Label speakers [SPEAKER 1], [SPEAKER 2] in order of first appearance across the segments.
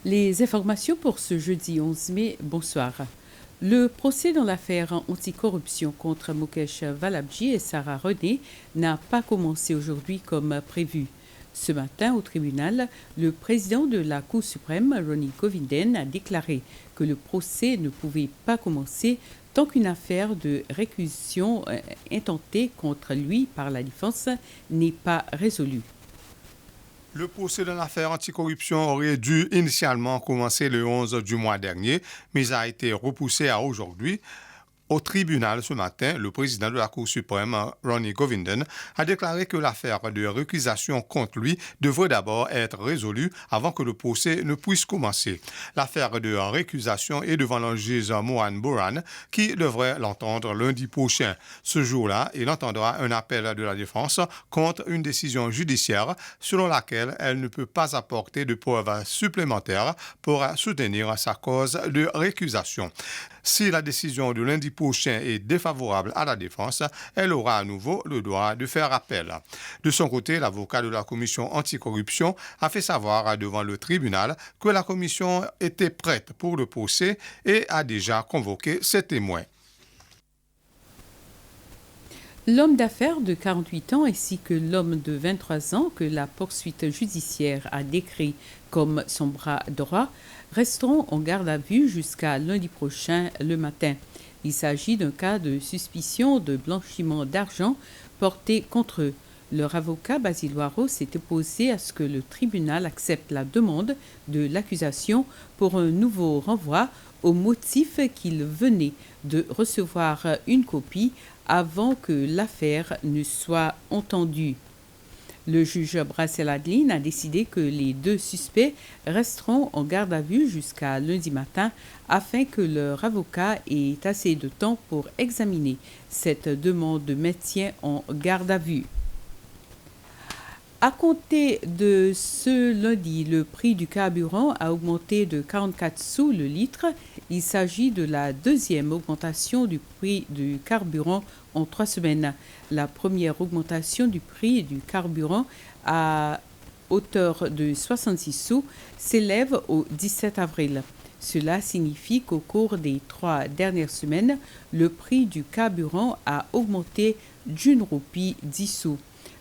[SPEAKER 1] Les informations pour ce jeudi 11 mai, bonsoir. Le procès dans l'affaire anticorruption contre Mukesh Valabji et Sarah René n'a pas commencé aujourd'hui comme prévu. Ce matin, au tribunal, le président de la Cour suprême, Ronnie Govinden, a déclaré que le procès ne pouvait pas commencer tant qu'une affaire de récusation intentée contre lui par la défense n'est pas résolue.
[SPEAKER 2] Le procès de l'affaire anticorruption aurait dû initialement commencer le 11 du mois dernier, mais a été repoussé à aujourd'hui. Au tribunal ce matin, le président de la Cour suprême, Ronnie Govinden, a déclaré que l'affaire de récusation contre lui devrait d'abord être résolue avant que le procès ne puisse commencer. L'affaire de récusation est devant le juge Mohan Boran, qui devrait l'entendre lundi prochain. Ce jour-là, il entendra un appel de la défense contre une décision judiciaire selon laquelle elle ne peut pas apporter de preuves supplémentaires pour soutenir sa cause de récusation. Si la décision de lundi prochain est défavorable à la défense, elle aura à nouveau le droit de faire appel. De son côté, l'avocat de la commission anticorruption a fait savoir devant le tribunal que la commission était prête pour le procès et a déjà convoqué ses témoins.
[SPEAKER 1] L'homme d'affaires de 48 ans ainsi que l'homme de 23 ans que la poursuite judiciaire a décrit comme son bras droit resteront en garde à vue jusqu'à lundi prochain le matin. Il s'agit d'un cas de suspicion de blanchiment d'argent porté contre eux. Leur avocat, Basile Loireau, s'est opposé à ce que le tribunal accepte la demande de l'accusation pour un nouveau renvoi au motif qu'il venait de recevoir une copie avant que l'affaire ne soit entendue. Le juge Brassel Adeline a décidé que les deux suspects resteront en garde à vue jusqu'à lundi matin afin que leur avocat ait assez de temps pour examiner cette demande de maintien en garde à vue. À compter de ce lundi, le prix du carburant a augmenté de 44 sous le litre. Il s'agit de la deuxième augmentation du prix du carburant en 3 semaines. La première augmentation du prix du carburant à hauteur de 66 sous s'élève au 17 avril. Cela signifie qu'au cours des 3 dernières semaines, le prix du carburant a augmenté d'1 roupie 10 sous.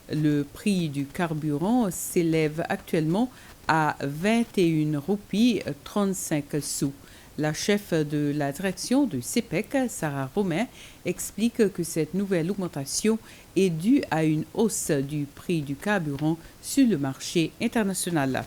[SPEAKER 1] Le prix du carburant s'élève actuellement à 21 roupies 35 sous. La chef de la direction de CEPEC, Sarah Romain, explique que cette nouvelle augmentation est due à une hausse du prix du carburant sur le marché international.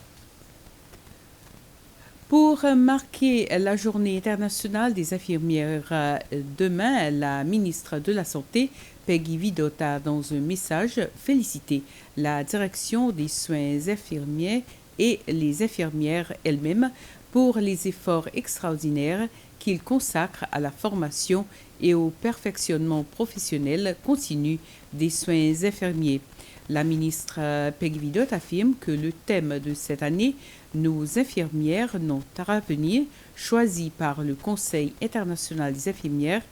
[SPEAKER 1] Pour marquer la journée internationale des infirmières demain, la ministre de la Santé, Peggy Vidot, a dans un message félicité la direction des soins infirmiers et les infirmières elles-mêmes pour les efforts extraordinaires qu'ils consacrent à la formation et au perfectionnement professionnel continu des soins infirmiers. La ministre Peggy Vidot affirme que le thème de cette année, nos infirmières n'ont à venir, choisi par le Conseil international des infirmières,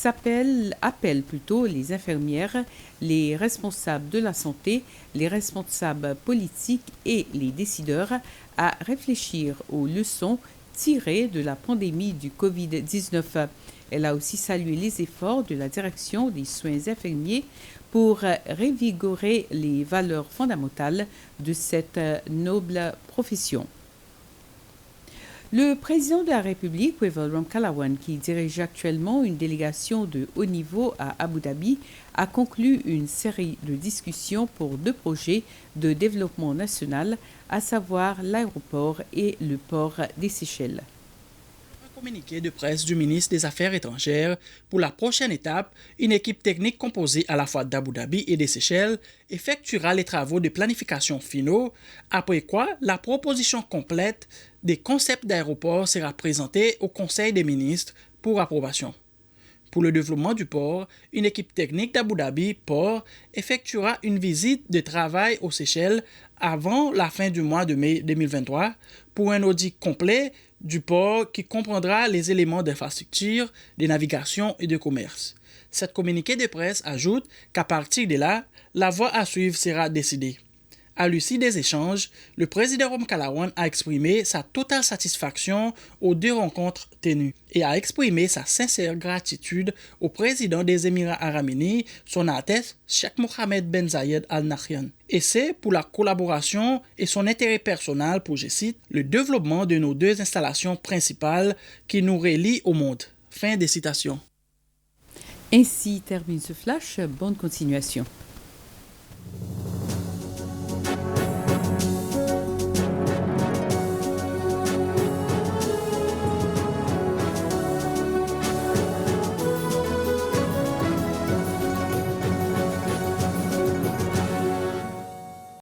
[SPEAKER 1] appelle plutôt les infirmières, les responsables de la santé, les responsables politiques et les décideurs à réfléchir aux leçons tirées de la pandémie du Covid-19. Elle a aussi salué les efforts de la direction des soins infirmiers pour revigorer les valeurs fondamentales de cette noble profession. Le président de la République, Wavel Ramkalawan, qui dirige actuellement une délégation de haut niveau à Abu Dhabi, a conclu une série de discussions pour 2 projets de développement national, à savoir l'aéroport et le port des Seychelles.
[SPEAKER 3] Communiqué de presse du ministre des Affaires étrangères, pour la prochaine étape, une équipe technique composée à la fois d'Abu Dhabi et des Seychelles effectuera les travaux de planification finaux, après quoi la proposition complète des concepts d'aéroport sera présentée au Conseil des ministres pour approbation. Pour le développement du port, une équipe technique d'Abu Dhabi Port effectuera une visite de travail aux Seychelles avant la fin du mois de mai 2023 pour un audit complet du port qui comprendra les éléments d'infrastructure, de navigation et de commerce. Cette communiqué de presse ajoute qu'à partir de là, la voie à suivre sera décidée. À l'issue des échanges, le président Rom Kalawan a exprimé sa totale satisfaction aux deux rencontres tenues et a exprimé sa sincère gratitude au président des Émirats arabes unis, son Altesse Cheikh Mohammed Ben Zayed Al Nahyan. Et c'est pour la collaboration et son intérêt personnel pour, je cite, le développement de nos deux installations principales qui nous relient au monde. Fin des citations.
[SPEAKER 1] Ainsi termine ce flash. Bonne continuation.